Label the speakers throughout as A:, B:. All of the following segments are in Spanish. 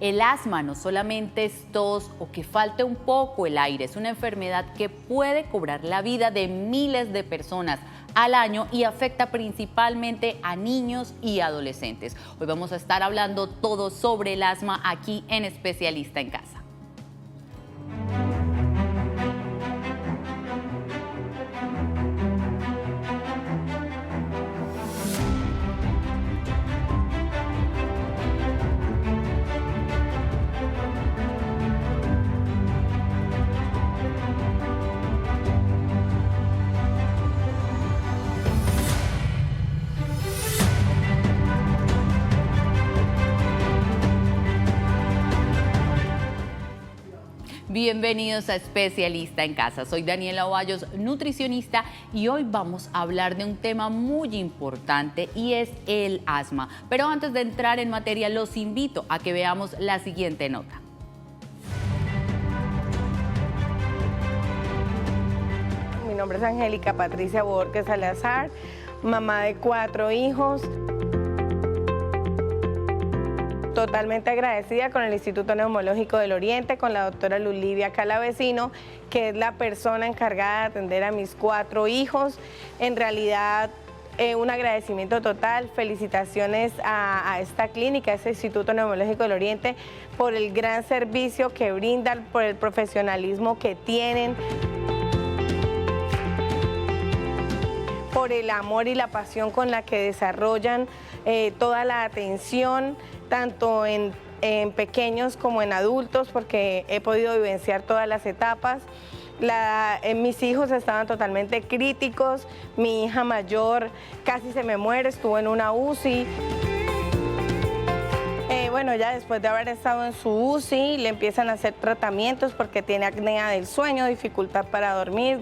A: El asma no solamente es tos o que falte un poco el aire, es una enfermedad que puede cobrar la vida de miles de personas al año y afecta principalmente a niños y adolescentes. Hoy vamos a estar hablando todo sobre el asma aquí en Especialista en Casa. Bienvenidos a Especialista en Casa. Soy Daniela Ovallos, nutricionista, y hoy vamos a hablar de un tema muy importante y es el asma. Pero antes de entrar en materia, los invito a que veamos la siguiente nota.
B: Mi nombre es Angélica Patricia Borges Salazar, mamá de 4 hijos. Totalmente agradecida con el Instituto Neumológico del Oriente, con la doctora Luz Livia Calavecino, que es la persona encargada de atender a mis 4 hijos. En realidad, un agradecimiento total, felicitaciones a esta clínica, a este Instituto Neumológico del Oriente, por el gran servicio que brindan, por el profesionalismo que tienen, por el amor y la pasión con la que desarrollan toda la atención, tanto en pequeños como en adultos, porque he podido vivenciar todas las etapas. Mis hijos estaban totalmente críticos, mi hija mayor casi se me muere, estuvo en una UCI. Bueno, ya después de haber estado en su UCI, le empiezan a hacer tratamientos porque tiene apnea del sueño, dificultad para dormir,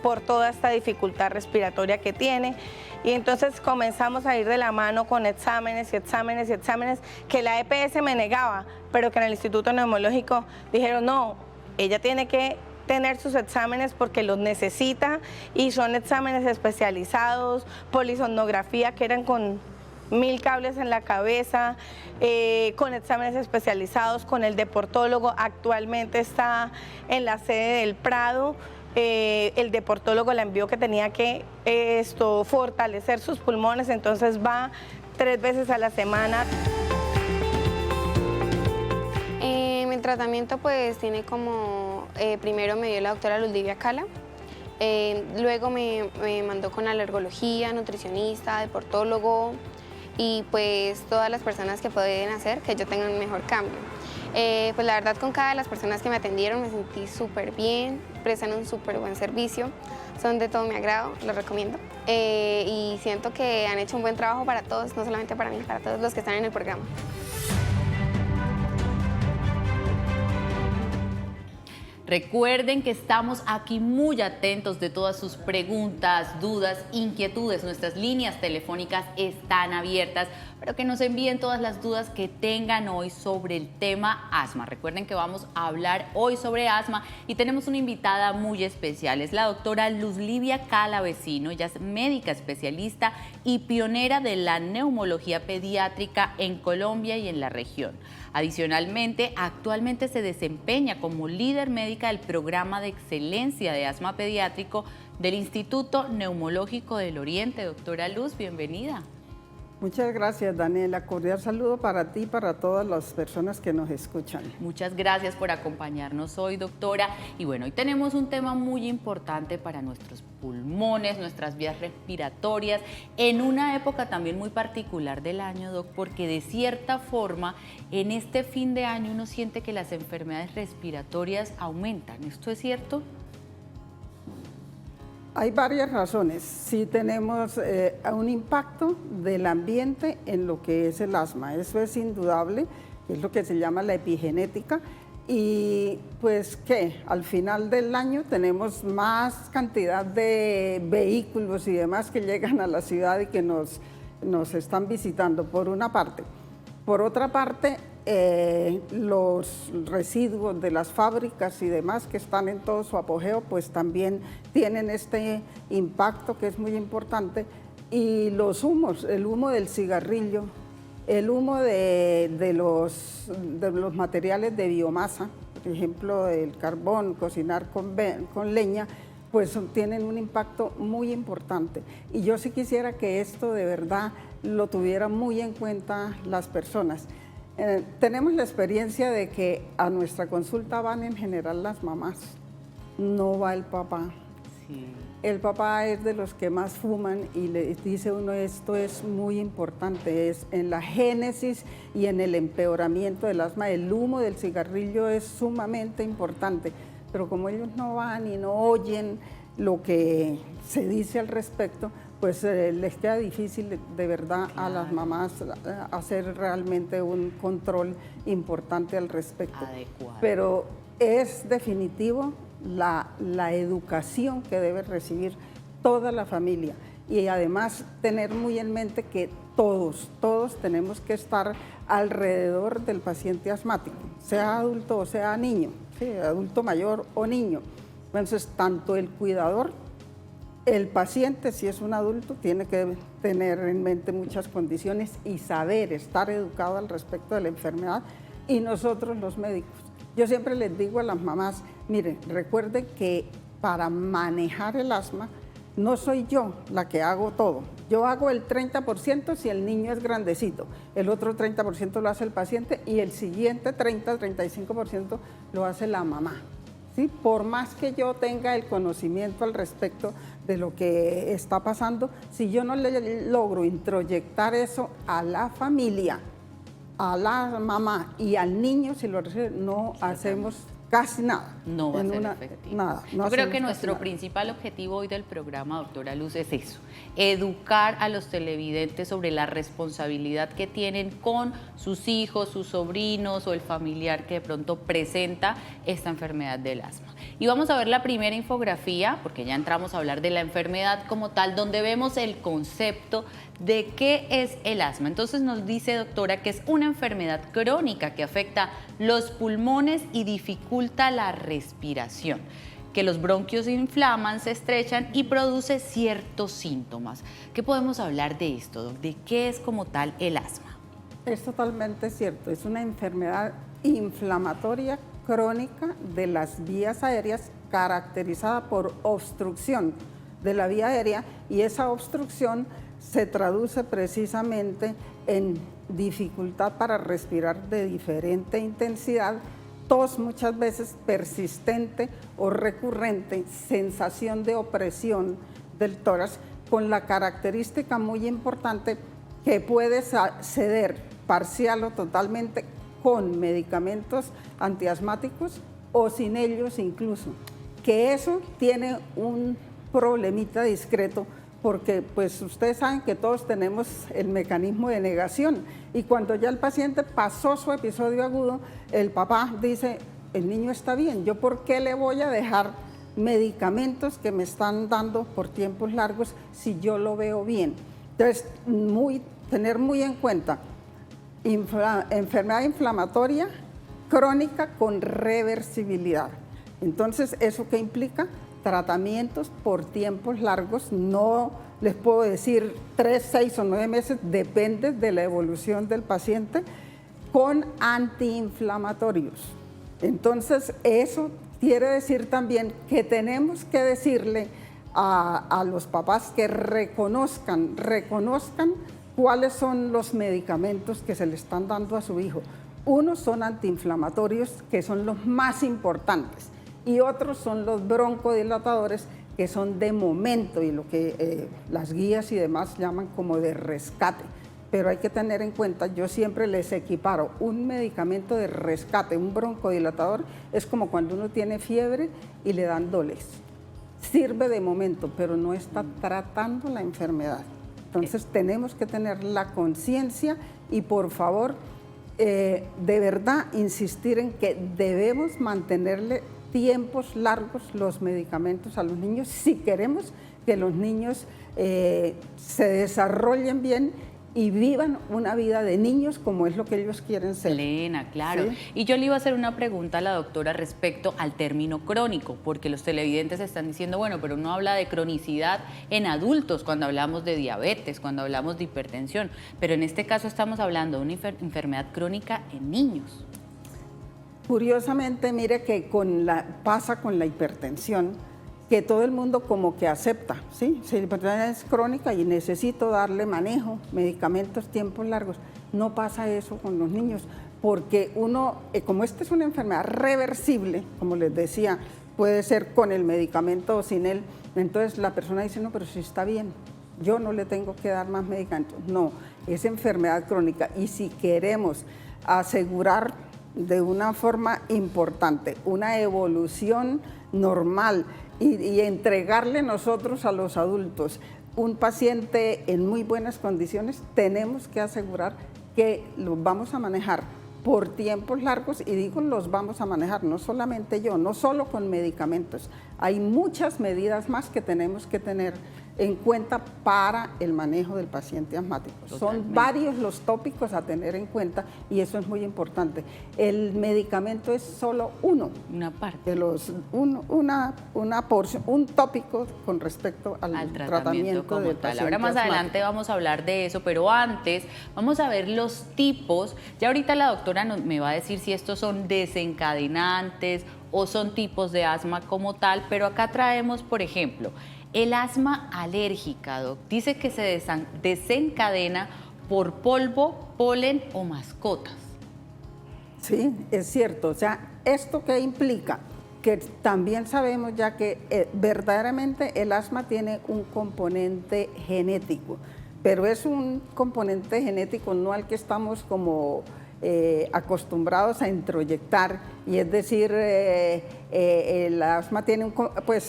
B: por toda esta dificultad respiratoria que tiene. Y entonces comenzamos a ir de la mano con exámenes y exámenes y exámenes que la EPS me negaba, pero que en el Instituto Neumológico dijeron no, ella tiene que tener sus exámenes porque los necesita, y son exámenes especializados, polisonografía que eran con 1000 cables en la cabeza, con exámenes especializados, con el deportólogo. Actualmente está en la sede del Prado. El deportólogo la envió que tenía que fortalecer sus pulmones, entonces va 3 veces a la semana.
C: Mi tratamiento pues tiene como, primero me dio la doctora Luz Livia Cala, luego me mandó con alergología, nutricionista, deportólogo y pues todas las personas que pueden hacer que yo tenga un mejor cambio. Pues la verdad, con cada de las personas que me atendieron me sentí súper bien, prestan un súper buen servicio, son de todo mi agrado, los recomiendo. Y siento que han hecho un buen trabajo para todos, no solamente para mí, para todos los que están en el programa.
A: Recuerden que estamos aquí muy atentos de todas sus preguntas, dudas, inquietudes. Nuestras líneas telefónicas están abiertas para que nos envíen todas las dudas que tengan hoy sobre el tema asma. Recuerden que vamos a hablar hoy sobre asma y tenemos una invitada muy especial. Es la doctora Luz Livia Calavecino. Ella es médica especialista y pionera de la neumología pediátrica en Colombia y en la región. Adicionalmente, actualmente se desempeña como líder médica del programa de excelencia de asma pediátrico del Instituto Neumológico del Oriente. Doctora Luz, bienvenida.
D: Muchas gracias, Daniela. Cordial saludo para ti y para todas las personas que nos escuchan.
A: Muchas gracias por acompañarnos hoy, doctora. Y bueno, hoy tenemos un tema muy importante para nuestros pulmones, nuestras vías respiratorias, en una época también muy particular del año, doc, porque de cierta forma en este fin de año uno siente que las enfermedades respiratorias aumentan. ¿Esto es cierto?
D: Hay varias razones. Sí tenemos un impacto del ambiente en lo que es el asma. Eso es indudable, es lo que se llama la epigenética. Y pues que al final del año tenemos más cantidad de vehículos y demás que llegan a la ciudad y que nos están visitando, por una parte. Por otra parte, los residuos de las fábricas y demás que están en todo su apogeo, pues también tienen este impacto que es muy importante. Y los humos, el humo del cigarrillo El humo de los materiales de biomasa, por ejemplo, el carbón, cocinar con leña, pues tienen un impacto muy importante. Y yo sí quisiera que esto de verdad lo tuvieran muy en cuenta las personas. Tenemos la experiencia de que a nuestra consulta van en general las mamás, no va el papá.
A: Sí.
D: El papá es de los que más fuman y le dice uno, esto es muy importante, es en la génesis y en el empeoramiento del asma, el humo del cigarrillo es sumamente importante, pero como ellos no van y no oyen lo que se dice al respecto, pues les queda difícil de verdad a las mamás hacer realmente un control importante al respecto.
A: Adecuado.
D: Pero es definitivo la educación que debe recibir toda la familia y además tener muy en mente que todos tenemos que estar alrededor del paciente asmático, sea adulto o sea niño, ¿sí? Adulto mayor o niño. Entonces, tanto el cuidador, el paciente, si es un adulto, tiene que tener en mente muchas condiciones y saber, estar educado al respecto de la enfermedad, y nosotros los médicos. Yo siempre les digo a las mamás, miren, recuerden que para manejar el asma no soy yo la que hago todo. Yo hago el 30% si el niño es grandecito, el otro 30% lo hace el paciente y el siguiente 30-35% lo hace la mamá. ¿Sí? Por más que yo tenga el conocimiento al respecto de lo que está pasando, si yo no le logro introyectar eso a la familia, a la mamá y al niño, si lo recibe, no hacemos casi nada.
A: No va a ser efectivo.
D: Nada.
A: Yo creo que nuestro principal objetivo hoy del programa, doctora Luz, es eso, educar a los televidentes sobre la responsabilidad que tienen con sus hijos, sus sobrinos o el familiar que de pronto presenta esta enfermedad del asma. Y vamos a ver la primera infografía, porque ya entramos a hablar de la enfermedad como tal, donde vemos el concepto de qué es el asma. Entonces nos dice, doctora, que es una enfermedad crónica que afecta los pulmones y dificulta la respiración, que los bronquios se inflaman, se estrechan y produce ciertos síntomas. ¿Qué podemos hablar de esto, doc? ¿De qué es como tal el asma?
D: Es totalmente cierto, es una enfermedad inflamatoria crónica de las vías aéreas caracterizada por obstrucción de la vía aérea, y esa obstrucción se traduce precisamente en dificultad para respirar de diferente intensidad, tos muchas veces persistente o recurrente, sensación de opresión del tórax, con la característica muy importante que puede ceder parcial o totalmente con medicamentos antiasmáticos o sin ellos incluso, que eso tiene un problemita discreto, porque pues ustedes saben que todos tenemos el mecanismo de negación, y cuando ya el paciente pasó su episodio agudo, el papá dice, el niño está bien, ¿yo por qué le voy a dejar medicamentos que me están dando por tiempos largos si yo lo veo bien? Entonces, tener muy en cuenta, enfermedad inflamatoria crónica con reversibilidad. Entonces, ¿eso qué implica? Tratamientos por tiempos largos, no les puedo decir 3, 6 o 9 meses, depende de la evolución del paciente, con antiinflamatorios. Entonces, eso quiere decir también que tenemos que decirle a los papás que reconozcan cuáles son los medicamentos que se le están dando a su hijo. Unos son antiinflamatorios, que son los más importantes, y otros son los broncodilatadores, que son de momento y lo que las guías y demás llaman como de rescate. Pero hay que tener en cuenta, yo siempre les equiparo un medicamento de rescate, un broncodilatador, es como cuando uno tiene fiebre y le dan Dolex. Sirve de momento, pero no está tratando la enfermedad. Entonces tenemos que tener la conciencia y por favor, de verdad insistir en que debemos mantenerle tiempos largos los medicamentos a los niños si queremos que los niños se desarrollen bien y vivan una vida de niños como es lo que ellos quieren ser.
A: Plena, claro.
D: ¿Sí?
A: Y yo le iba a hacer una pregunta a la doctora respecto al término crónico, porque los televidentes están diciendo, bueno, pero uno habla de cronicidad en adultos cuando hablamos de diabetes, cuando hablamos de hipertensión, pero en este caso estamos hablando de una enfermedad crónica en niños.
D: Curiosamente, mire que pasa con la hipertensión, que todo el mundo como que acepta, ¿sí? Si la hipertensión es crónica y necesito darle manejo, medicamentos, tiempos largos. No pasa eso con los niños, porque uno, como esta es una enfermedad reversible, como les decía, puede ser con el medicamento o sin él, entonces la persona dice, no, pero si está bien, yo no le tengo que dar más medicamentos. No, es enfermedad crónica y si queremos asegurar de una forma importante una evolución normal, y entregarle nosotros a los adultos un paciente en muy buenas condiciones, tenemos que asegurar que los vamos a manejar por tiempos largos, y digo los vamos a manejar, no solamente yo, no solo con medicamentos, hay muchas medidas más que tenemos que tener en cuenta para el manejo del paciente asmático.
A: Totalmente.
D: Son varios los tópicos a tener en cuenta y eso es muy importante. El medicamento es solo uno.
A: Una parte.
D: De los, una porción, un tópico con respecto al tratamiento
A: como
D: del
A: tal.
D: paciente
A: Ahora más
D: asmático.
A: adelante vamos a hablar de eso, pero antes vamos a ver los tipos. Ya ahorita la doctora me va a decir si estos son desencadenantes o son tipos de asma como tal, pero acá traemos, por ejemplo, el asma alérgica, Doc. Dice que se desencadena por polvo, polen o mascotas.
D: Sí, es cierto. O sea, ¿esto qué implica? Que también sabemos ya que verdaderamente el asma tiene un componente genético, pero es un componente genético no al que estamos como acostumbrados a introyectar, y es decir, el asma tiene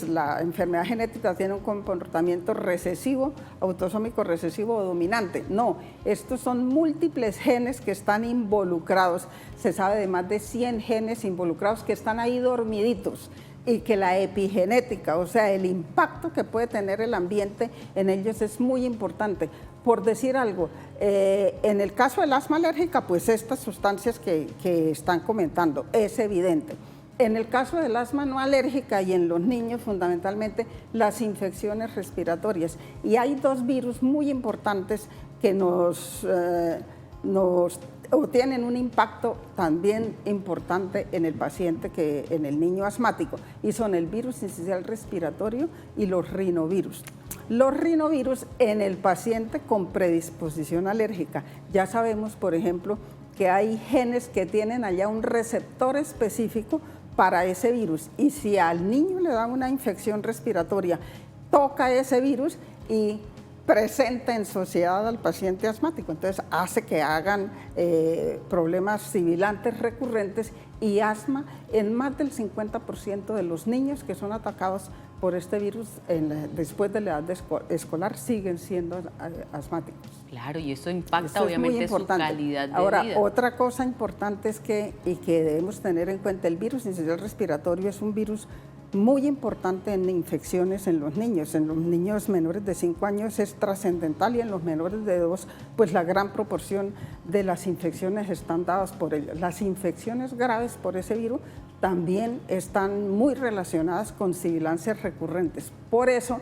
D: la enfermedad genética tiene un comportamiento recesivo, autosómico recesivo o dominante. No, estos son múltiples genes que están involucrados, se sabe de más de 100 genes involucrados que están ahí dormiditos, y que la epigenética, o sea, el impacto que puede tener el ambiente en ellos es muy importante. Por decir algo, en el caso del asma alérgica, pues estas sustancias que están comentando, es evidente. En el caso del asma no alérgica y en los niños, fundamentalmente, las infecciones respiratorias. Y hay dos virus muy importantes que tienen un impacto también importante en el paciente, en el niño asmático, y son el virus sincicial respiratorio y los rinovirus. Los rinovirus en el paciente con predisposición alérgica. Ya sabemos, por ejemplo, que hay genes que tienen allá un receptor específico para ese virus, y si al niño le da una infección respiratoria, toca ese virus y presenta en sociedad al paciente asmático, entonces hace que hagan problemas sibilantes recurrentes y asma en más del 50% de los niños que son atacados por este virus después de la edad escolar siguen siendo asmáticos.
A: Claro, y eso impacta
D: Eso es
A: obviamente
D: muy importante.
A: su calidad de
D: Ahora,
A: vida.
D: otra cosa importante es que debemos tener en cuenta, el virus sincicial respiratorio es un virus muy importante en infecciones en los niños. En los niños menores de 5 años es trascendental, y en los menores de 2, pues la gran proporción de las infecciones están dadas por ellos. Las infecciones graves por ese virus también están muy relacionadas con sibilancias recurrentes. Por eso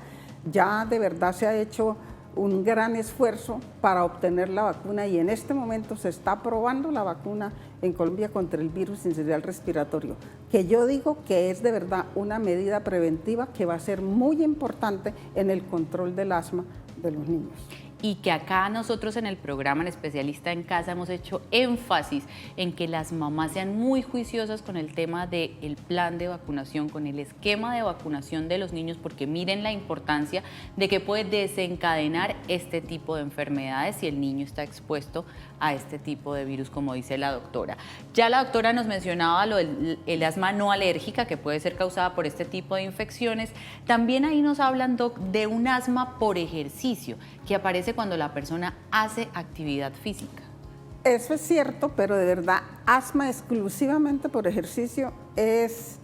D: ya de verdad se ha hecho un gran esfuerzo para obtener la vacuna, y en este momento se está probando la vacuna en Colombia contra el virus sincicial respiratorio, que yo digo que es de verdad una medida preventiva que va a ser muy importante en el control del asma de los niños.
A: Y que acá nosotros en el programa en Especialista en Casa hemos hecho énfasis en que las mamás sean muy juiciosas con el tema del plan de vacunación, con el esquema de vacunación de los niños, porque miren la importancia de que puede desencadenar este tipo de enfermedades si el niño está expuesto a este tipo de virus, como dice la doctora. Ya la doctora nos mencionaba el asma no alérgica, que puede ser causada por este tipo de infecciones. También ahí nos hablan, Doc, de un asma por ejercicio, que aparece cuando la persona hace actividad física.
D: Eso es cierto, pero de verdad, asma exclusivamente por ejercicio es,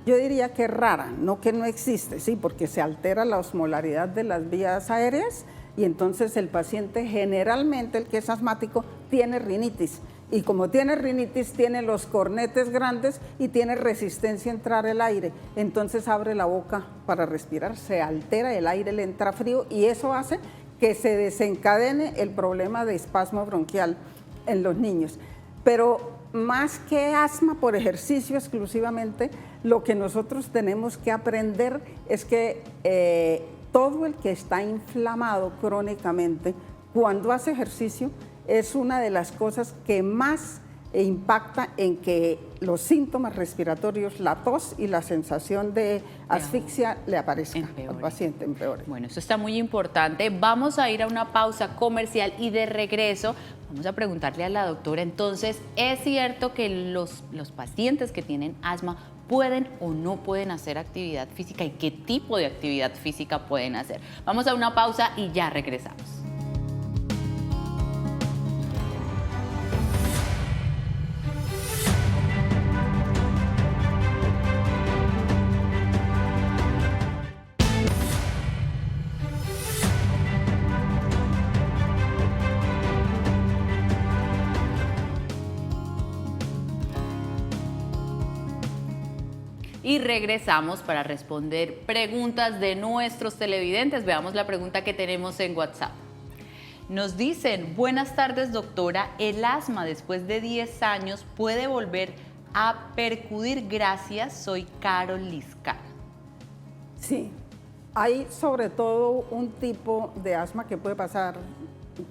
D: yo diría que rara, no que no existe, sí, porque se altera la osmolaridad de las vías aéreas, y entonces el paciente generalmente, el que es asmático, tiene rinitis. Y como tiene rinitis, tiene los cornetes grandes y tiene resistencia a entrar el aire. Entonces abre la boca para respirar, se altera, el aire le entra frío y eso hace que se desencadene el problema de espasmo bronquial en los niños. Pero más que asma por ejercicio exclusivamente, lo que nosotros tenemos que aprender es que todo el que está inflamado crónicamente, cuando hace ejercicio, es una de las cosas que más impacta en que los síntomas respiratorios, la tos y la sensación de asfixia le aparezca al paciente, empeore.
A: Bueno, eso está muy importante. Vamos a ir a una pausa comercial y de regreso vamos a preguntarle a la doctora, entonces, ¿es cierto que los pacientes que tienen asma pueden o no pueden hacer actividad física y qué tipo de actividad física pueden hacer? Vamos a una pausa y ya regresamos. Y regresamos para responder preguntas de nuestros televidentes. Veamos la pregunta que tenemos en WhatsApp. Nos dicen, buenas tardes doctora, ¿el asma después de 10 años puede volver a percudir? Gracias, soy Carol Liscano.
D: Sí, hay sobre todo un tipo de asma que puede pasar,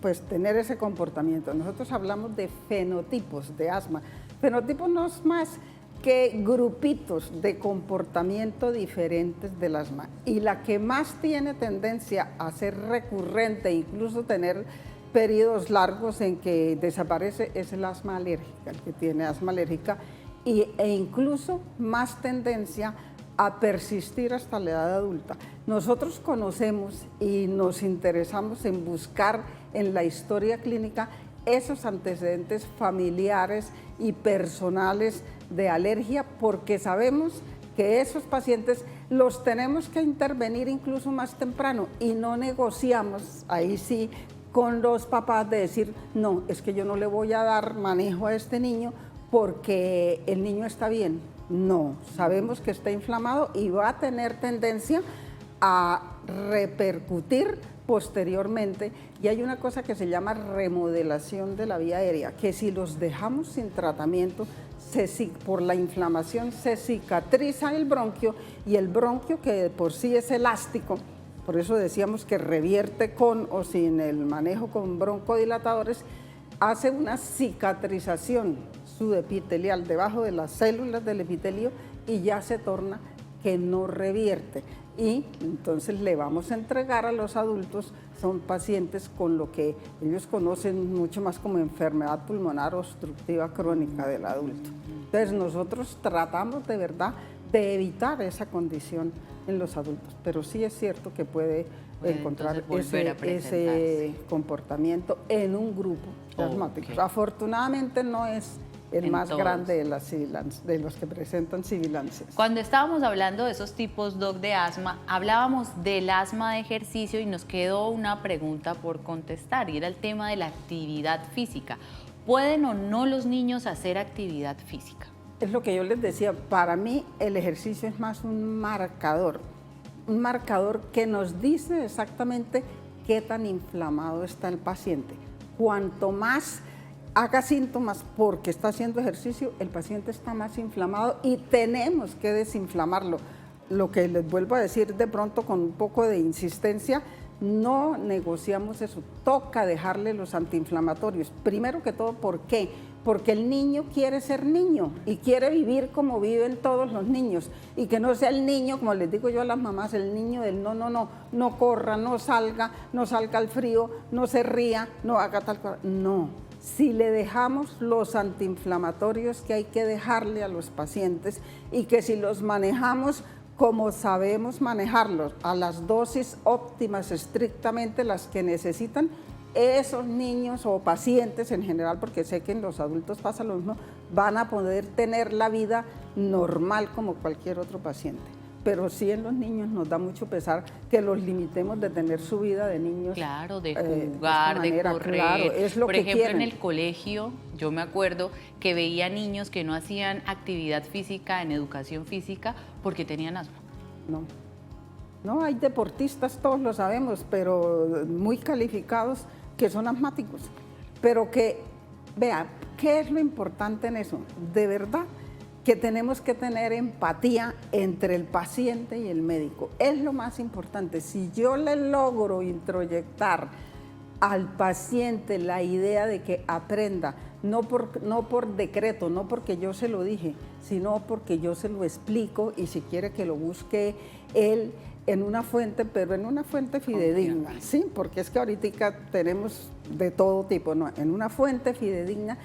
D: pues tener ese comportamiento. Nosotros hablamos de fenotipos de asma. Fenotipos no es más que grupitos de comportamiento diferentes del asma, y la que más tiene tendencia a ser recurrente, incluso tener periodos largos en que desaparece, es el asma alérgica, el que tiene asma alérgica, e incluso más tendencia a persistir hasta la edad adulta. Nosotros conocemos y nos interesamos en buscar en la historia clínica esos antecedentes familiares y personales de alergia, porque sabemos que esos pacientes los tenemos que intervenir incluso más temprano y no negociamos, ahí sí, con los papás de decir, no, es que yo no le voy a dar manejo a este niño porque el niño está bien. No, sabemos que está inflamado y va a tener tendencia a repercutir posteriormente, y hay una cosa que se llama remodelación de la vía aérea, que si los dejamos sin tratamiento, por la inflamación se cicatriza el bronquio, y el bronquio, que de por sí es elástico, por eso decíamos que revierte con o sin el manejo con broncodilatadores, hace una cicatrización subepitelial debajo de las células del epitelio y ya se torna que no revierte. Y entonces le vamos a entregar a los adultos, son pacientes con lo que ellos conocen mucho más como enfermedad pulmonar obstructiva crónica del adulto. Entonces nosotros tratamos de verdad de evitar esa condición en los adultos, pero sí es cierto que puede encontrar ese comportamiento en un grupo de asmáticos. Afortunadamente no es el más grande de los que presentan sibilancias.
A: Cuando estábamos hablando de esos tipos, Doc, de asma, hablábamos del asma de ejercicio y nos quedó una pregunta por contestar, y era el tema de la actividad física. ¿Pueden o no los niños hacer actividad física?
D: Es lo que yo les decía, para mí el ejercicio es más un marcador que nos dice exactamente qué tan inflamado está el paciente. Cuanto más haga síntomas porque está haciendo ejercicio, el paciente está más inflamado y tenemos que desinflamarlo. Lo que les vuelvo a decir de pronto con un poco de insistencia, no negociamos eso, toca dejarle los antiinflamatorios. Primero que todo, ¿por qué? Porque el niño quiere ser niño y quiere vivir como viven todos los niños, y que no sea el niño, como les digo yo a las mamás, el niño del no corra, no salga al frío, no se ría, no haga tal cosa. No, si le dejamos los antiinflamatorios que hay que dejarle a los pacientes, y que si los manejamos como sabemos manejarlos, a las dosis óptimas, estrictamente las que necesitan, esos niños o pacientes en general, porque sé que en los adultos pasa lo mismo, van a poder tener la vida normal como cualquier otro paciente. pero sí en los niños nos da mucho pesar que los limitemos de tener su vida de niños.
A: Claro, de
D: esta
A: jugar, de
D: manera,
A: correr.
D: claro, es lo
A: Por
D: que
A: ejemplo,
D: quieren.
A: en el colegio, yo me acuerdo que veía niños que no hacían actividad física en educación física porque tenían asma.
D: No. No, hay deportistas, todos lo sabemos, pero muy calificados que son asmáticos. Pero que, vea, ¿qué es lo importante en eso? De verdad que tenemos que tener empatía entre el paciente y el médico. Es lo más importante. Si yo le logro introyectar al paciente la idea de que aprenda, no por decreto, no porque yo se lo dije, sino porque yo se lo explico y si quiere que lo busque él en una fuente, pero en una fuente fidedigna, ¿sí? Porque es que ahorita tenemos de todo tipo, ¿no? En una fuente fidedigna,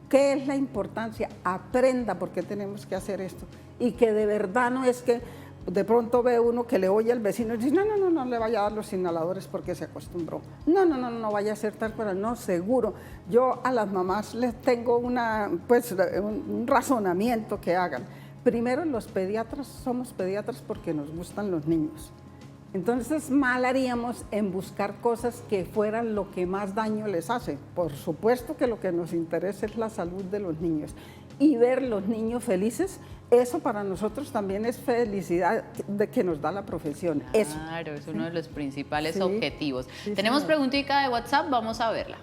D: ¿qué es la importancia? Aprenda por qué tenemos que hacer esto. Y que de verdad no es que de pronto ve uno que le oye al vecino y dice, no le vaya a dar los inhaladores porque se acostumbró. No vaya a ser tal cosa. No, seguro. Yo a las mamás les tengo un razonamiento que hagan. Primero, los pediatras somos pediatras porque nos gustan los niños. Entonces, mal haríamos en buscar cosas que fueran lo que más daño les hace. Por supuesto que lo que nos interesa es la salud de los niños. Y ver los niños felices, eso para nosotros también es felicidad de que nos da la profesión.
A: Claro, es uno de los principales objetivos.
D: Sí,
A: Tenemos
D: señor.
A: preguntita de WhatsApp, vamos a verla.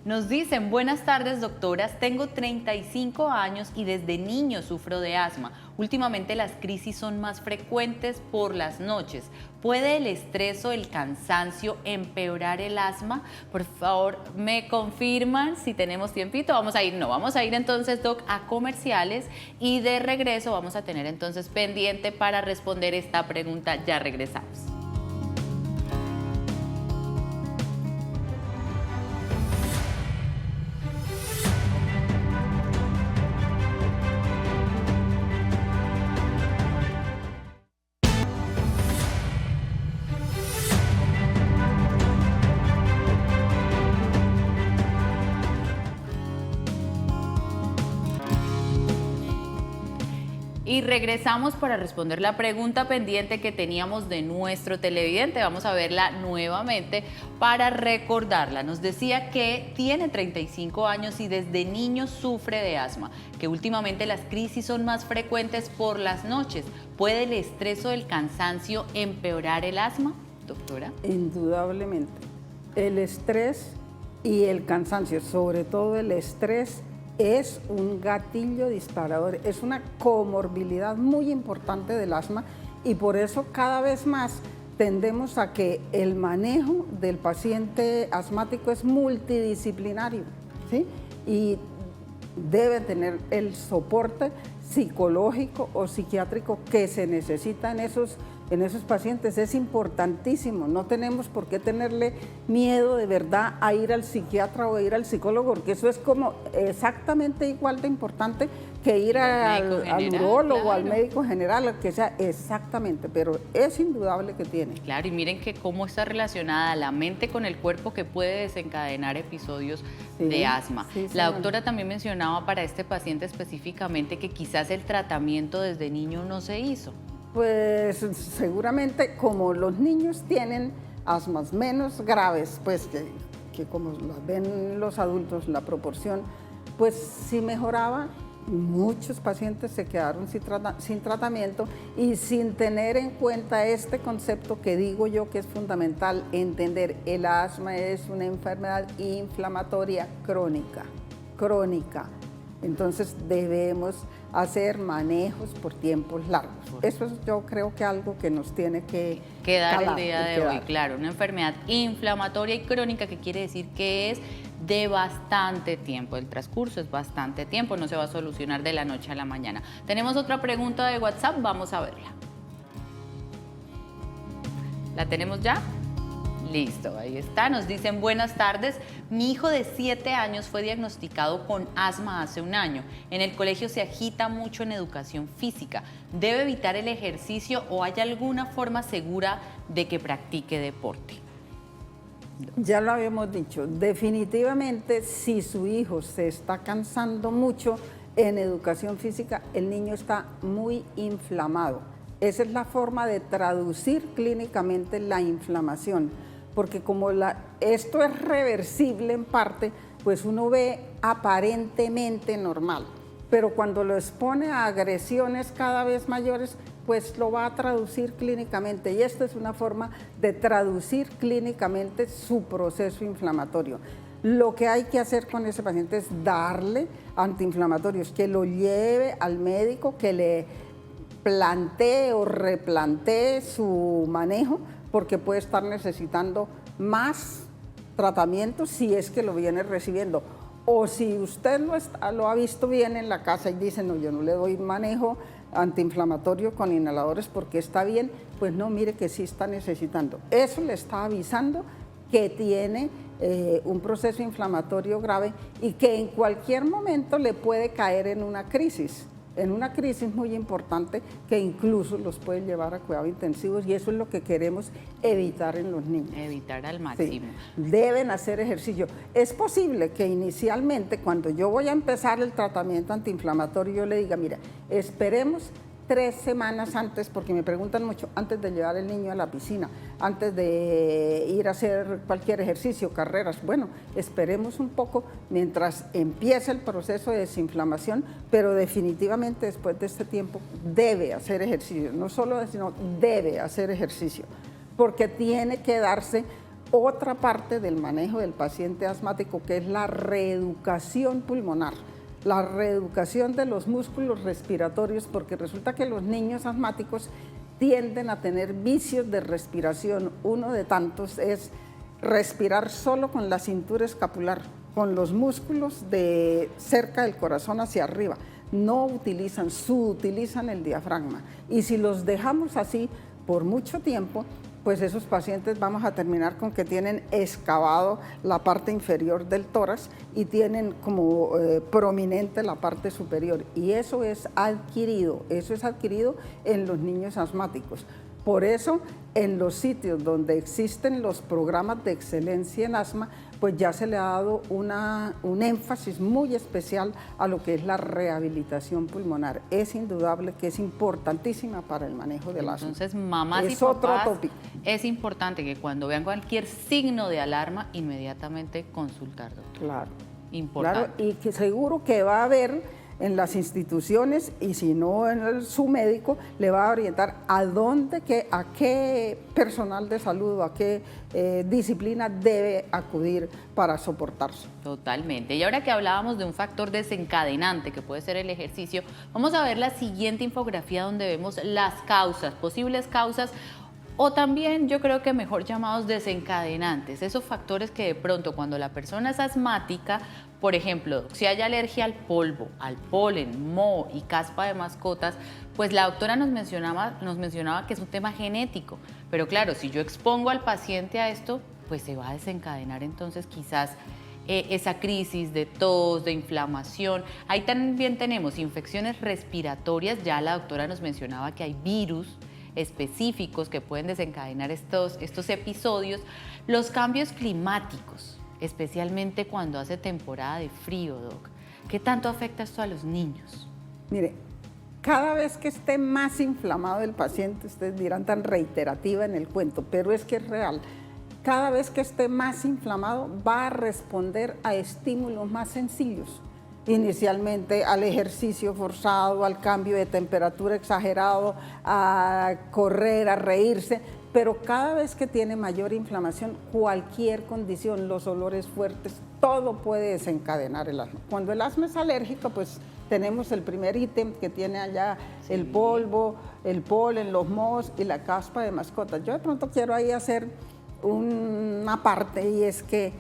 A: Nos dicen, buenas tardes doctoras, tengo 35 años y desde niño sufro de asma. Últimamente las crisis son más frecuentes por las noches. ¿Puede el estrés o el cansancio empeorar el asma? Por favor, me confirman si tenemos tiempito. Vamos a ir entonces, Doc, a comerciales y de regreso vamos a tener entonces pendiente para responder esta pregunta. Ya regresamos. Y regresamos para responder la pregunta pendiente que teníamos de nuestro televidente. Vamos a verla nuevamente para recordarla. Nos decía que tiene 35 años y desde niño sufre de asma, que últimamente las crisis son más frecuentes por las noches. ¿Puede el estrés o el cansancio empeorar el asma, doctora?
D: Indudablemente. El estrés y el cansancio, sobre todo el estrés, es un gatillo disparador, es una comorbilidad muy importante del asma y por eso cada vez más tendemos a que el manejo del paciente asmático es multidisciplinario, ¿sí? Y debe tener el soporte psicológico o psiquiátrico que se necesita en esos pacientes. Es importantísimo, no tenemos por qué tenerle miedo de verdad a ir al psiquiatra o a ir al psicólogo, porque eso es como exactamente igual de importante que ir al urólogo, al médico general, al que sea, exactamente, pero es indudable que tiene.
A: Claro, y miren que cómo está relacionada la mente con el cuerpo que puede desencadenar episodios de asma. La doctora también mencionaba para este paciente específicamente que quizás el tratamiento desde niño no se hizo.
D: Pues seguramente como los niños tienen asmas menos graves, pues que como las ven los adultos, la proporción, pues sí mejoraba. Muchos pacientes se quedaron sin tratamiento y sin tener en cuenta este concepto que digo yo que es fundamental entender. El asma es una enfermedad inflamatoria crónica. Entonces debemos hacer manejos por tiempos largos. Eso es, yo creo que algo que nos tiene que
A: dar
D: calar,
A: el día de hoy, claro, una enfermedad inflamatoria y crónica que quiere decir que es de bastante tiempo, el transcurso es bastante tiempo, no se va a solucionar de la noche a la mañana. Tenemos otra pregunta de WhatsApp, vamos a verla. ¿La tenemos ya? Listo, ahí está. Nos dicen, buenas tardes. Mi hijo de 7 años fue diagnosticado con asma hace un año. En el colegio se agita mucho en educación física. ¿Debe evitar el ejercicio o hay alguna forma segura de que practique deporte?
D: Ya lo habíamos dicho, definitivamente si su hijo se está cansando mucho, en educación física, el niño está muy inflamado. Esa es la forma de traducir clínicamente la inflamación, porque como esto es reversible en parte, pues uno ve aparentemente normal, pero cuando lo expone a agresiones cada vez mayores, pues lo va a traducir clínicamente, y esta es una forma de traducir clínicamente su proceso inflamatorio. Lo que hay que hacer con ese paciente es darle antiinflamatorios, que lo lleve al médico, que le plantee o replantee su manejo, porque puede estar necesitando más tratamientos si es que lo viene recibiendo. O si usted lo ha visto bien en la casa y dice, no, yo no le doy manejo antiinflamatorio con inhaladores porque está bien, pues no, mire que sí está necesitando. Eso le está avisando que tiene un proceso inflamatorio grave y que en cualquier momento le puede caer en una crisis muy importante que incluso los puede llevar a cuidados intensivos, y eso es lo que queremos evitar en los niños.
A: Evitar al máximo.
D: Sí, deben hacer ejercicio. Es posible que inicialmente, cuando yo voy a empezar el tratamiento antiinflamatorio, yo le diga, mira, esperemos 3 semanas antes, porque me preguntan mucho, antes de llevar el niño a la piscina, antes de ir a hacer cualquier ejercicio, carreras. Bueno, esperemos un poco mientras empiece el proceso de desinflamación, pero definitivamente después de este tiempo debe hacer ejercicio, no solo, sino debe hacer ejercicio, porque tiene que darse otra parte del manejo del paciente asmático, que es la reeducación pulmonar. La reeducación de los músculos respiratorios, porque resulta que los niños asmáticos tienden a tener vicios de respiración. Uno de tantos es respirar solo con la cintura escapular, con los músculos de cerca del corazón hacia arriba. No utilizan el diafragma. Y si los dejamos así por mucho tiempo, pues esos pacientes vamos a terminar con que tienen excavado la parte inferior del tórax y tienen como prominente la parte superior, y eso es adquirido en los niños asmáticos. Por eso, en los sitios donde existen los programas de excelencia en asma, pues ya se le ha dado un énfasis muy especial a lo que es la rehabilitación pulmonar. Es indudable que es importantísima para el manejo del asma.
A: Entonces, mamás y papás, es importante que cuando vean cualquier signo de alarma, inmediatamente consultar, doctor.
D: Claro.
A: Importante.
D: Claro, y que seguro que va a haber en las instituciones, y si no su médico le va a orientar a qué personal de salud o a qué disciplina debe acudir para soportarse.
A: Totalmente. Y ahora que hablábamos de un factor desencadenante que puede ser el ejercicio, vamos a ver la siguiente infografía donde vemos las causas, posibles causas, o también yo creo que mejor llamados desencadenantes, esos factores que de pronto cuando la persona es asmática, por ejemplo, si hay alergia al polvo, al polen, moho y caspa de mascotas, pues la doctora nos mencionaba que es un tema genético, pero claro, si yo expongo al paciente a esto, pues se va a desencadenar entonces quizás esa crisis de tos, de inflamación. Ahí también tenemos infecciones respiratorias, ya la doctora nos mencionaba que hay virus específicos que pueden desencadenar estos episodios, los cambios climáticos, especialmente cuando hace temporada de frío, doc. ¿Qué tanto afecta esto a los niños?
D: Mire, cada vez que esté más inflamado el paciente, ustedes dirán tan reiterativa en el cuento, pero es que es real. Cada vez que esté más inflamado va a responder a estímulos más sencillos. Inicialmente al ejercicio forzado, al cambio de temperatura exagerado, a correr, a reírse, pero cada vez que tiene mayor inflamación, cualquier condición, los olores fuertes, todo puede desencadenar el asma. Cuando el asma es alérgico, pues tenemos el primer ítem que tiene allá, sí, el polvo, el polen, los mohos y la caspa de mascotas. Yo de pronto quiero ahí hacer una parte, y es que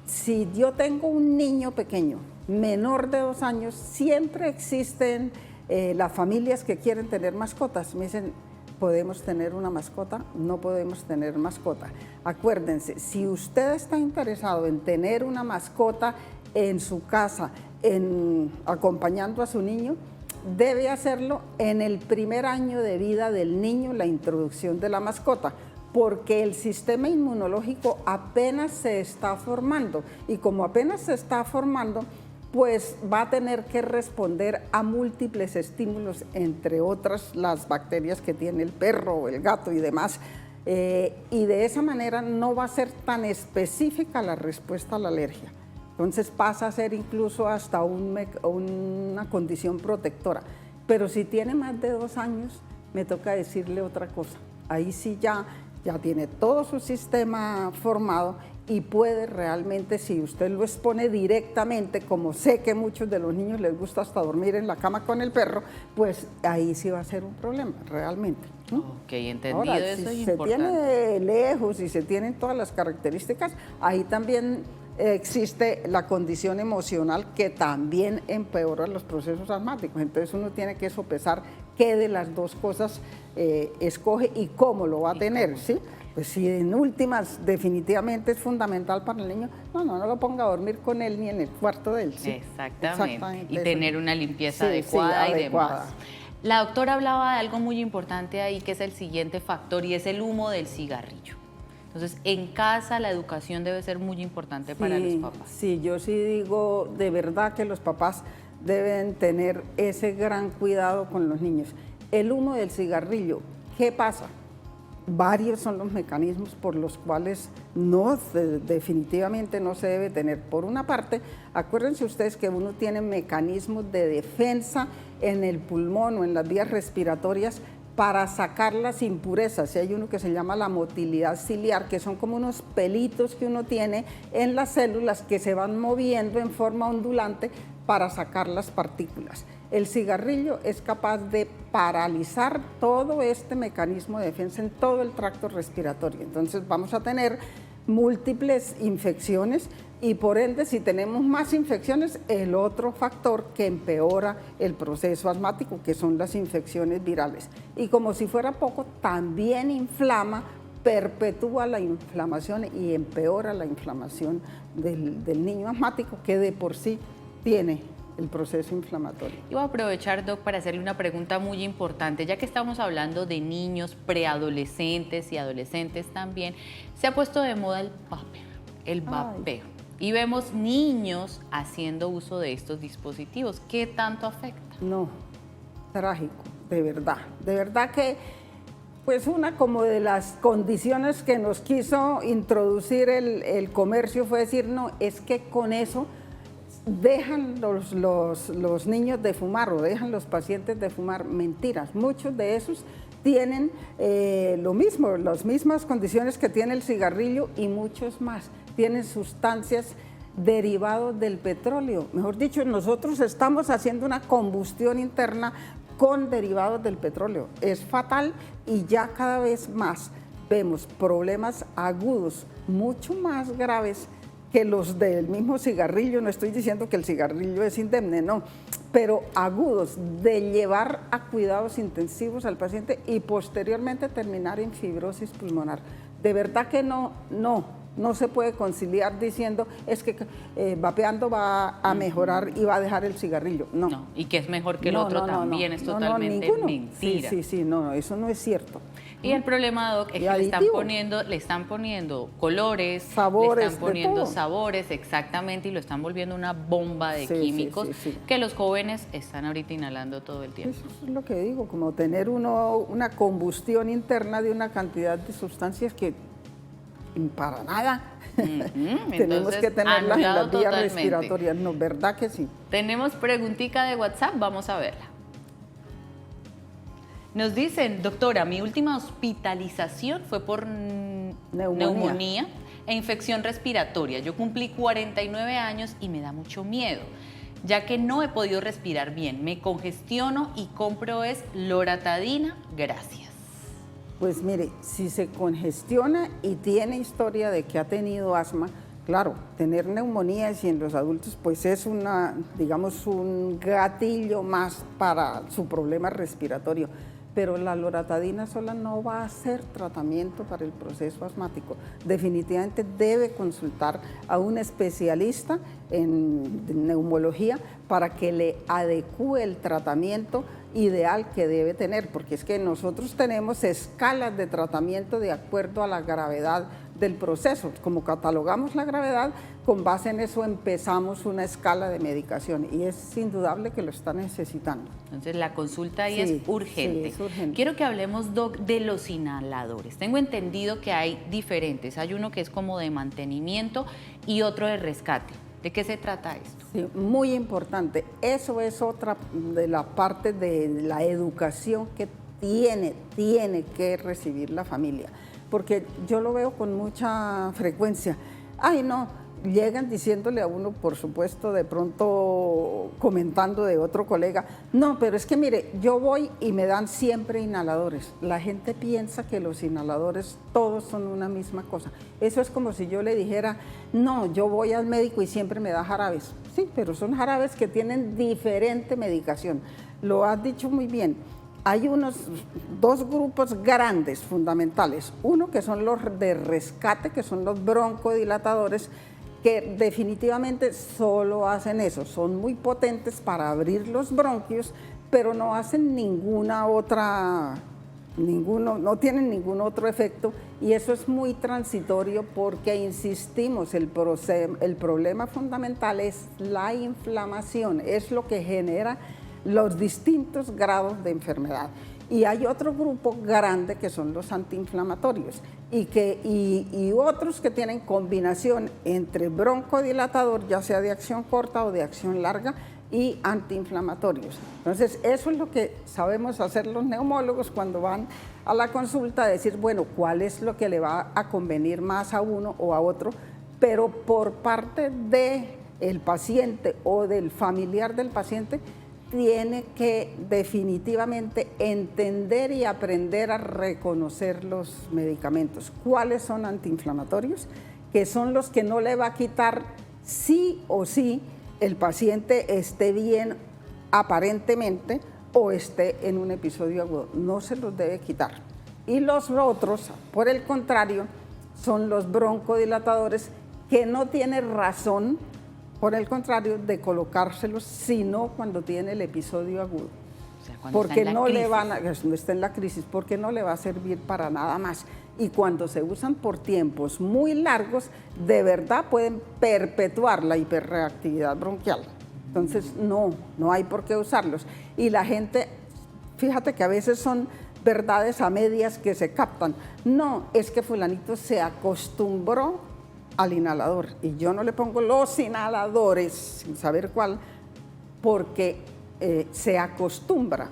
D: si yo tengo un niño pequeño, menor de 2 años, siempre existen las familias que quieren tener mascotas. Me dicen, ¿podemos tener una mascota? No podemos tener mascota. Acuérdense, si usted está interesado en tener una mascota en su casa, acompañando a su niño, debe hacerlo en el primer año de vida del niño, la introducción de la mascota, porque el sistema inmunológico apenas se está formando, y como apenas se está formando, pues va a tener que responder a múltiples estímulos, entre otras las bacterias que tiene el perro o el gato y demás. Y de esa manera no va a ser tan específica la respuesta a la alergia. Entonces pasa a ser incluso hasta una condición protectora. Pero si tiene más de 2 años, me toca decirle otra cosa. Ahí sí ya tiene todo su sistema formado y puede realmente, si usted lo expone directamente, como sé que muchos de los niños les gusta hasta dormir en la cama con el perro, pues ahí sí va a ser un problema, realmente.
A: Ok, entendido.
D: Ahora,
A: eso
D: si
A: es
D: se
A: importante.
D: tiene lejos y se tienen todas las características, ahí también existe la condición emocional que también empeora los procesos asmáticos. Entonces uno tiene que sopesar qué de las dos cosas escoge y cómo lo va a tener, ¿sí? Pues si en últimas definitivamente es fundamental para el niño, no lo ponga a dormir con él ni en el cuarto de él, ¿sí?
A: Exactamente. Y
D: eso.
A: tener una limpieza
D: Sí, sí,
A: adecuada y
D: adecuada.
A: demás. La doctora hablaba de algo muy importante ahí, que es el siguiente factor, y es el humo del cigarrillo. Entonces, en casa la educación debe ser muy importante para los papás.
D: Sí, yo sí digo de verdad que los papás deben tener ese gran cuidado con los niños. El humo del cigarrillo, ¿qué pasa? Varios son los mecanismos por los cuales definitivamente no se debe tener. Por una parte, acuérdense ustedes que uno tiene mecanismos de defensa en el pulmón o en las vías respiratorias para sacar las impurezas. Y hay uno que se llama la motilidad ciliar, que son como unos pelitos que uno tiene en las células que se van moviendo en forma ondulante para sacar las partículas. El cigarrillo es capaz de paralizar todo este mecanismo de defensa en todo el tracto respiratorio. Entonces vamos a tener múltiples infecciones y por ende, si tenemos más infecciones, el otro factor que empeora el proceso asmático, que son las infecciones virales. Y como si fuera poco, también inflama, perpetúa la inflamación y empeora la inflamación del niño asmático, que de por sí tiene el proceso inflamatorio.
A: Y voy a aprovechar, Doc, para hacerle una pregunta muy importante, ya que estamos hablando de niños, preadolescentes y adolescentes también, se ha puesto de moda el vapeo, el vapeo. Y vemos niños haciendo uso de estos dispositivos. ¿Qué tanto afecta?
D: No, trágico, de verdad que pues una como de las condiciones que nos quiso introducir el comercio fue decir, no, es que con eso dejan los niños de fumar o dejan los pacientes de fumar. Mentiras, muchos de esos tienen lo mismo, las mismas condiciones que tiene el cigarrillo y muchos más. Tienen sustancias derivadas del petróleo. Mejor dicho, nosotros estamos haciendo una combustión interna con derivados del petróleo. Es fatal y ya cada vez más vemos problemas agudos, mucho más graves que los del mismo cigarrillo. No estoy diciendo que el cigarrillo es indemne, no, pero agudos, de llevar a cuidados intensivos al paciente y posteriormente terminar en fibrosis pulmonar. De verdad que no se puede conciliar diciendo es que vapeando va a mejorar y va a dejar el cigarrillo. No.
A: Y que es mejor que el otro también, es totalmente mentira.
D: Sí, no, eso no es cierto.
A: Y el problema, Doc, es que le están poniendo colores,
D: sabores,
A: le están poniendo sabores, exactamente, y lo están volviendo una bomba de químicos que los jóvenes están ahorita inhalando todo el tiempo.
D: Eso es lo que digo, como tener una combustión interna de una cantidad de sustancias que para nada. Tenemos que tenerlas en las vías respiratorias, no, ¿verdad que sí?
A: Tenemos preguntica de WhatsApp, vamos a verla. Nos dicen, doctora, mi última hospitalización fue por neumonía e infección respiratoria. Yo cumplí 49 años y me da mucho miedo, ya que no he podido respirar bien. Me congestiono y compro loratadina. Gracias.
D: Pues mire, si se congestiona y tiene historia de que ha tenido asma, claro, tener neumonías y en los adultos pues es digamos, un gatillo más para su problema respiratorio. Pero la loratadina sola no va a ser tratamiento para el proceso asmático. Definitivamente debe consultar a un especialista en neumología para que le adecúe el tratamiento ideal que debe tener, porque es que nosotros tenemos escalas de tratamiento de acuerdo a la gravedad del proceso. Como catalogamos la gravedad, con base en eso empezamos una escala de medicación y es indudable que lo está necesitando.
A: Entonces la consulta ahí
D: Sí,
A: es urgente.
D: sí, es urgente.
A: Quiero que hablemos, Doc, de los inhaladores. Tengo entendido que hay diferentes. Hay uno que es como de mantenimiento y otro de rescate. ¿De qué se trata esto?
D: Sí, muy importante. Eso es otra de la parte de la educación que tiene que recibir la familia. Porque yo lo veo con mucha frecuencia. Ay, no, llegan diciéndole a uno, por supuesto, de pronto comentando de otro colega, no, pero es que mire, yo voy y me dan siempre inhaladores. La gente piensa que los inhaladores todos son una misma cosa. Eso es como si yo le dijera, no, yo voy al médico y siempre me da jarabes. Sí, pero son jarabes que tienen diferente medicación. Lo has dicho muy bien. Hay dos grupos grandes, fundamentales. Uno que son los de rescate, que son los broncodilatadores, que definitivamente solo hacen eso. Son muy potentes para abrir los bronquios, pero no hacen no tienen ningún otro efecto, y eso es muy transitorio porque, insistimos, el problema fundamental es la inflamación, es lo que genera los distintos grados de enfermedad. Y hay otro grupo grande que son los antiinflamatorios y otros que tienen combinación entre broncodilatador, ya sea de acción corta o de acción larga, y antiinflamatorios. Entonces, eso es lo que sabemos hacer los neumólogos cuando van a la consulta, decir, bueno, ¿cuál es lo que le va a convenir más a uno o a otro? Pero por parte del paciente o del familiar del paciente, tiene que definitivamente entender y aprender a reconocer los medicamentos. ¿Cuáles son antiinflamatorios? Que son los que no le va a quitar sí o sí el paciente esté bien aparentemente o esté en un episodio agudo. No se los debe quitar. Y los otros, por el contrario, son los broncodilatadores que no tienen razón, por el contrario, de colocárselos, sino cuando tiene el episodio agudo.
A: O sea, cuando
D: Porque
A: está en la
D: no le
A: crisis.
D: van a, no está en la crisis, porque no le va a servir para nada más. Y cuando se usan por tiempos muy largos, de verdad pueden perpetuar la hiperreactividad bronquial. Entonces, no hay por qué usarlos. Y la gente, fíjate que a veces son verdades a medias que se captan. No, es que fulanito se acostumbró al inhalador y yo no le pongo los inhaladores sin saber cuál, porque se acostumbra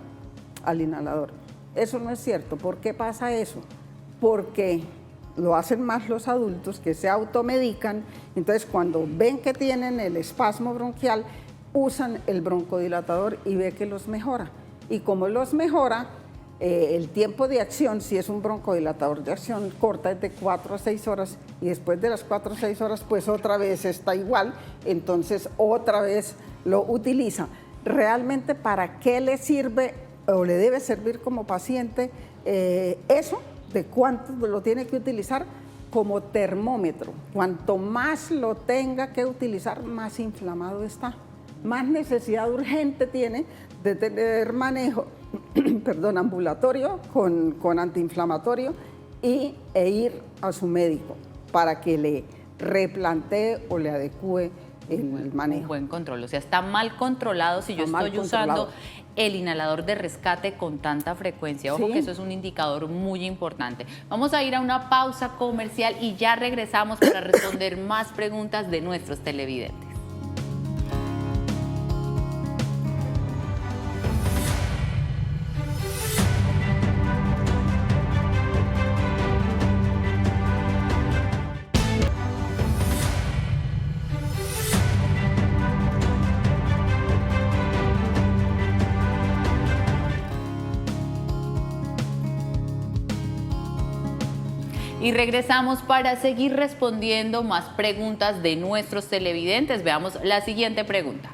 D: al inhalador. Eso no es cierto. ¿Por qué pasa eso? Porque lo hacen más los adultos, que se automedican. Entonces, cuando ven que tienen el espasmo bronquial, usan el broncodilatador y ve que los mejora. Y como los mejora, el tiempo de acción, si es un broncodilatador de acción corta, es de 4 a 6 horas, y después de las 4 o 6 horas, pues otra vez está igual, entonces otra vez lo utiliza. Realmente, ¿para qué le sirve o le debe servir como paciente eso? ¿De cuánto lo tiene que utilizar? Como termómetro. Cuanto más lo tenga que utilizar, más inflamado está. Más necesidad urgente tiene de tener manejo ambulatorio con antiinflamatorio e ir a su médico para que le replantee o le adecue el manejo.
A: Un buen control, o sea, está mal controlado si yo estoy usando el inhalador de rescate con tanta frecuencia. Ojo,
D: Sí.
A: que eso es un indicador muy importante. Vamos a ir a una pausa comercial y ya regresamos para responder más preguntas de nuestros televidentes. Y regresamos para seguir respondiendo más preguntas de nuestros televidentes. Veamos la siguiente pregunta.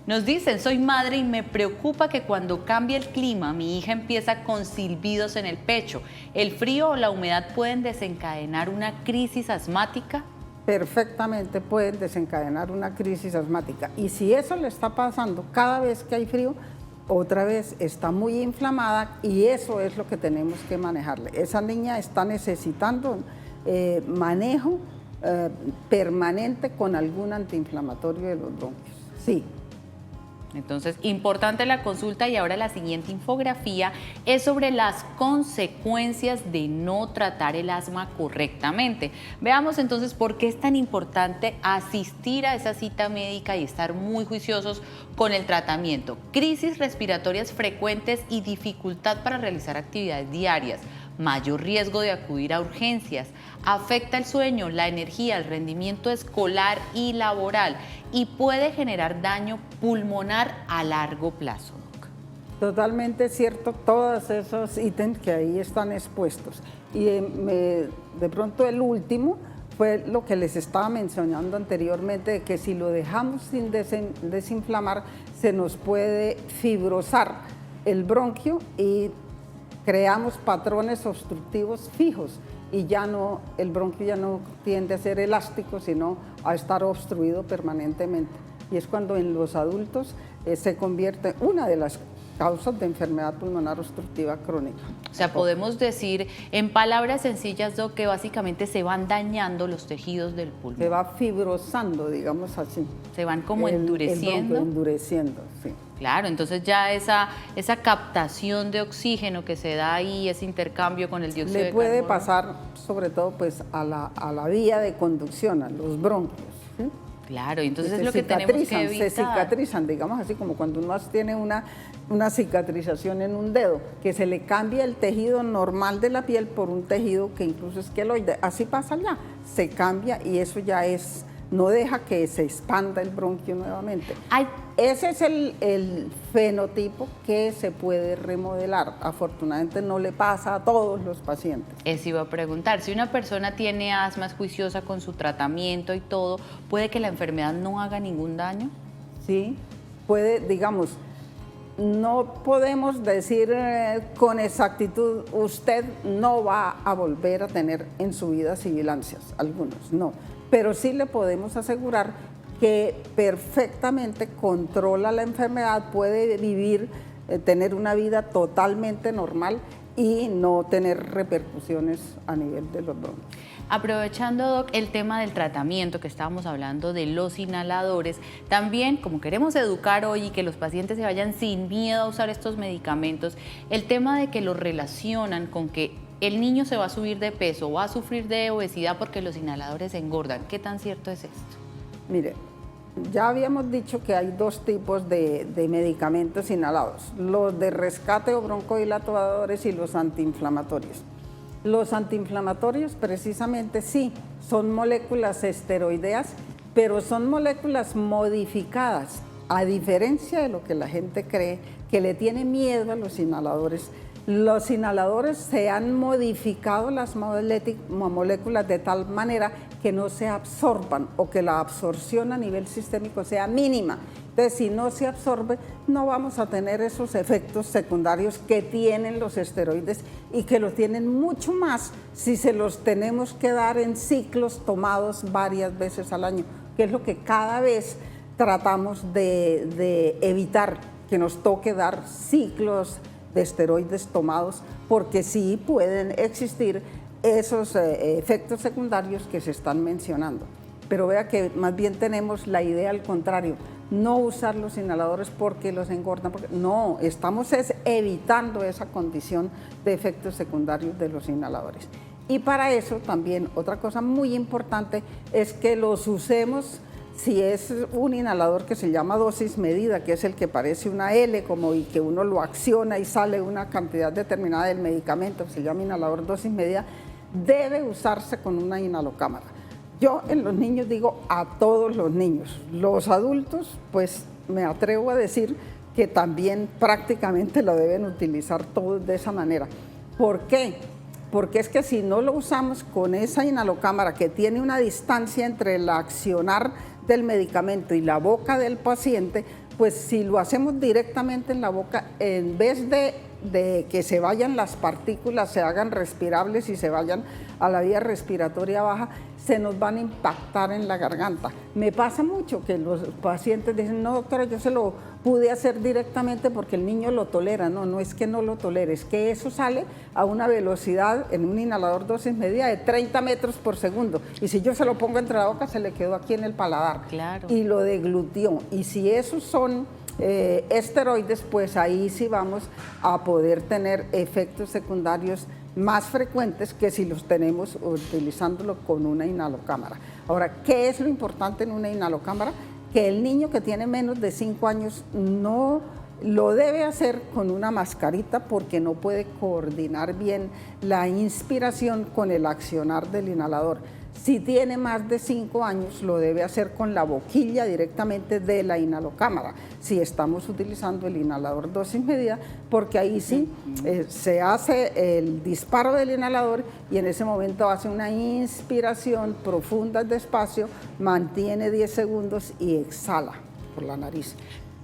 A: Nos dicen, soy madre y me preocupa que cuando cambie el clima mi hija empieza con silbidos en el pecho. ¿El frío o la humedad pueden desencadenar una crisis asmática?
D: Perfectamente pueden desencadenar una crisis asmática. Y si eso le está pasando cada vez que hay frío, otra vez está muy inflamada y eso es lo que tenemos que manejarle. Esa niña está necesitando manejo permanente con algún antiinflamatorio de los bronquios. Sí.
A: Entonces, importante la consulta. Y ahora la siguiente infografía es sobre las consecuencias de no tratar el asma correctamente. Veamos entonces por qué es tan importante asistir a esa cita médica y estar muy juiciosos con el tratamiento. Crisis respiratorias frecuentes y dificultad para realizar actividades diarias. Mayor riesgo de acudir a urgencias, afecta el sueño, la energía, el rendimiento escolar y laboral y puede generar daño pulmonar a largo plazo.
D: Totalmente cierto, todos esos ítems que ahí están expuestos. Y de pronto el último fue lo que les estaba mencionando anteriormente, de que si lo dejamos sin desinflamar, se nos puede fibrosar el bronquio y creamos patrones obstructivos fijos y ya no, el bronquio ya no tiende a ser elástico, sino a estar obstruido permanentemente. Y es cuando en los adultos se convierte una de las causas de enfermedad pulmonar obstructiva crónica.
A: O sea, podemos decir en palabras sencillas, Doc, que básicamente se van dañando los tejidos del pulmón.
D: Se va fibrosando, digamos así.
A: Se van como endureciendo.
D: El bronquio endureciendo, sí.
A: Claro, entonces ya esa captación de oxígeno que se da ahí, ese intercambio con el dióxido de carbono.
D: Le puede pasar sobre todo pues a la vía de conducción, a los bronquios. ¿Sí?
A: Claro, entonces es lo que tenemos que evitar.
D: Se cicatrizan, digamos así como cuando uno tiene una cicatrización en un dedo, que se le cambia el tejido normal de la piel por un tejido que incluso es queloide. Así pasa ya, se cambia y eso ya es, no deja que se expanda el bronquio nuevamente. Ese es el fenotipo que se puede remodelar. Afortunadamente no le pasa a todos los pacientes.
A: Eso iba a preguntar. Si una persona tiene asma, es juiciosa con su tratamiento y todo, ¿puede que la enfermedad no haga ningún daño?
D: Sí, puede, digamos, no podemos decir con exactitud, usted no va a volver a tener en su vida sibilancias, algunos no, pero sí le podemos asegurar que perfectamente controla la enfermedad, puede vivir, tener una vida totalmente normal y no tener repercusiones a nivel de los bronquios.
A: Aprovechando, Doc, el tema del tratamiento que estábamos hablando de los inhaladores, también como queremos educar hoy y que los pacientes se vayan sin miedo a usar estos medicamentos, el tema de que los relacionan con que el niño se va a subir de peso, va a sufrir de obesidad porque los inhaladores engordan. ¿Qué tan cierto es esto?
D: Mire, ya habíamos dicho que hay dos tipos de medicamentos inhalados, los de rescate o broncodilatadores y los antiinflamatorios. Los antiinflamatorios precisamente sí, son moléculas esteroideas, pero son moléculas modificadas, a diferencia de lo que la gente cree, que le tiene miedo a los inhaladores. Los inhaladores se han modificado las moléculas de tal manera que no se absorban o que la absorción a nivel sistémico sea mínima. Entonces, si no se absorbe, no vamos a tener esos efectos secundarios que tienen los esteroides y que los tienen mucho más si se los tenemos que dar en ciclos tomados varias veces al año, que es lo que cada vez tratamos de evitar, que nos toque dar ciclos de esteroides tomados, porque sí pueden existir esos efectos secundarios que se están mencionando. Pero vea que más bien tenemos la idea al contrario, no usar los inhaladores porque los engordan, no, estamos evitando esa condición de efectos secundarios de los inhaladores. Y para eso también otra cosa muy importante es que los usemos. Si es un inhalador que se llama dosis medida, que es el que parece una L y que uno lo acciona y sale una cantidad determinada del medicamento, se llama inhalador dosis medida, debe usarse con una inhalocámara. Yo en los niños digo a todos los niños, los adultos pues me atrevo a decir que también prácticamente lo deben utilizar todos de esa manera. ¿Por qué? Porque es que si no lo usamos con esa inhalocámara que tiene una distancia entre el accionar del medicamento y la boca del paciente, pues si lo hacemos directamente en la boca, en vez de de que se vayan las partículas, se hagan respirables y se vayan a la vía respiratoria baja, se nos van a impactar en la garganta. Me pasa mucho que los pacientes dicen, no doctora, yo se lo pude hacer directamente porque el niño lo tolera. No, no es que no lo tolere, es que eso sale a una velocidad en un inhalador dosis medida de 30 metros por segundo. Y si yo se lo pongo entre la boca, se le quedó aquí en el paladar.
A: Claro.
D: Y lo deglutió. Y si esos son esteroides, pues ahí sí vamos a poder tener efectos secundarios más frecuentes que si los tenemos utilizándolo con una inhalocámara. Ahora, ¿qué es lo importante en una inhalocámara? Que el niño que tiene menos de 5 años no lo debe hacer con una mascarita porque no puede coordinar bien la inspiración con el accionar del inhalador. Si tiene más de 5 años, lo debe hacer con la boquilla directamente de la inhalocámara, si estamos utilizando el inhalador dosis medida, porque ahí sí se hace el disparo del inhalador y en ese momento hace una inspiración profunda, despacio, mantiene 10 segundos y exhala por la nariz.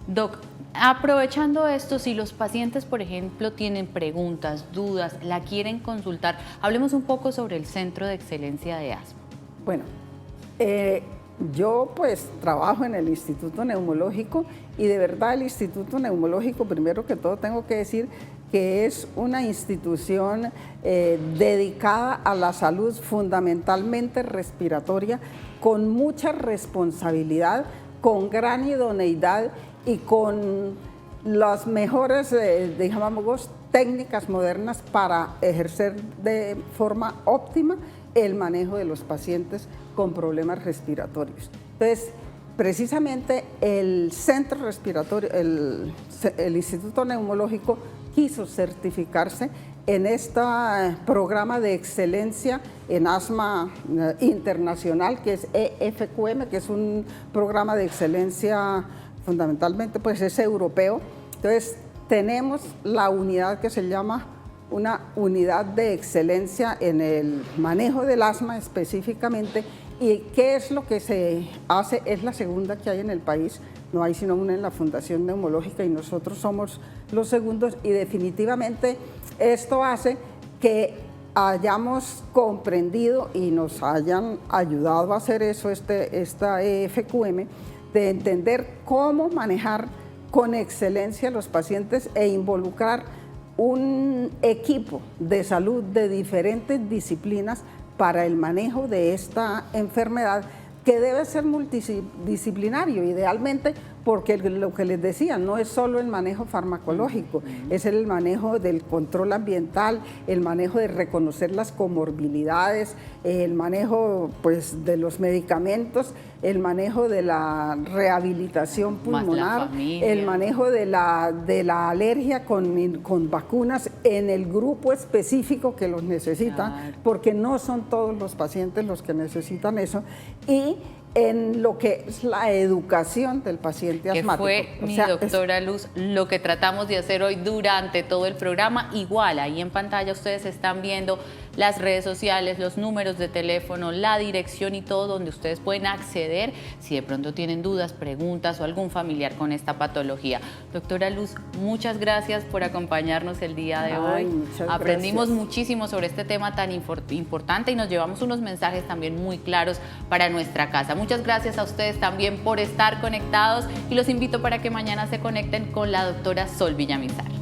A: Doc, aprovechando esto, si los pacientes, por ejemplo, tienen preguntas, dudas, la quieren consultar, hablemos un poco sobre el Centro de Excelencia de Asma.
D: Bueno, yo pues trabajo en el Instituto Neumológico y de verdad el Instituto Neumológico, primero que todo tengo que decir que es una institución dedicada a la salud fundamentalmente respiratoria, con mucha responsabilidad, con gran idoneidad y con las mejores, digamos, técnicas modernas para ejercer de forma óptima el manejo de los pacientes con problemas respiratorios. Entonces, precisamente el centro respiratorio, el Instituto Neumológico quiso certificarse en este programa de excelencia en asma internacional, que es EFQM, que es un programa de excelencia fundamentalmente, pues es europeo. Entonces, tenemos la unidad que se llama una unidad de excelencia en el manejo del asma específicamente. ¿Y qué es lo que se hace? Es la segunda que hay en el país, no hay sino una en la Fundación Neumológica y nosotros somos los segundos, y definitivamente esto hace que hayamos comprendido y nos hayan ayudado a hacer eso, esta FQM, de entender cómo manejar con excelencia a los pacientes e involucrar un equipo de salud de diferentes disciplinas para el manejo de esta enfermedad, que debe ser multidisciplinario, idealmente, porque lo que les decía, no es solo el manejo farmacológico, es el manejo del control ambiental, el manejo de reconocer las comorbilidades, el manejo pues, de los medicamentos, el manejo de la rehabilitación pulmonar, el manejo de la alergia con vacunas en el grupo específico que los necesitan, claro, porque no son todos los pacientes los que necesitan eso, y en lo que es la educación del paciente asmático.
A: Que fue, mi doctora Luz, lo que tratamos de hacer hoy durante todo el programa. Igual, ahí en pantalla ustedes están viendo las redes sociales, los números de teléfono, la dirección y todo, donde ustedes pueden acceder si de pronto tienen dudas, preguntas o algún familiar con esta patología. Doctora Luz, muchas gracias por acompañarnos el día de hoy. Aprendimos muchísimo sobre este tema tan importante y nos llevamos unos mensajes también muy claros para nuestra casa. Muchas gracias a ustedes también por estar conectados y los invito para que mañana se conecten con la doctora Sol Villamizar.